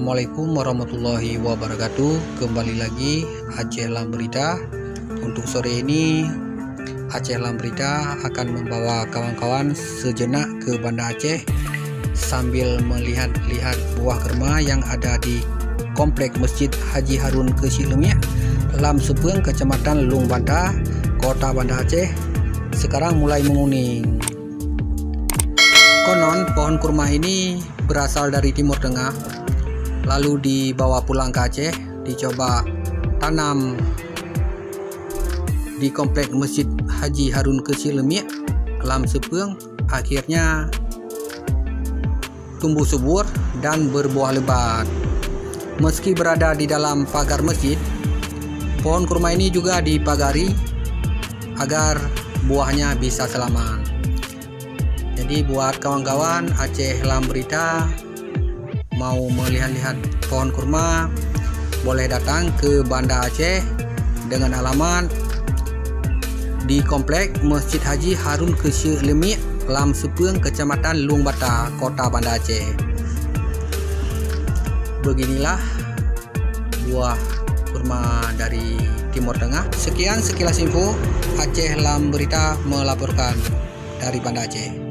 Assalamualaikum warahmatullahi wabarakatuh. Kembali lagi Aceh Lam Berita. Untuk sore ini Aceh Lam Berita akan membawa kawan-kawan sejenak ke Banda Aceh sambil melihat-lihat buah kurma yang ada di Komplek Masjid Haji Harun Kecil Lemiak, Lam Sepeng, Kecamatan Lung Banda, Kota Banda Aceh sekarang mulai menguning. Konon pohon kurma ini berasal dari Timur Tengah, lalu dibawa pulang ke Aceh, dicoba tanam di Komplek Masjid Haji Harun Kecil Lemiak, Lam Sepeng. Akhirnya tumbuh subur dan berbuah lebat. Meski berada di dalam pagar masjid, pohon kurma ini juga dipagari agar buahnya bisa selamat. Jadi buat kawan-kawan Aceh Lam Berita mau melihat-lihat pohon kurma, boleh datang ke Banda Aceh dengan alamat di Komplek Masjid Haji Harun Kecil Lemiak, Lam Sepeng, Kecamatan Lung Banda, Kota Banda Aceh. Beginilah buah kurma dari Timur Tengah. Sekian sekilas info. Aceh Lam Berita melaporkan dari Banda Aceh.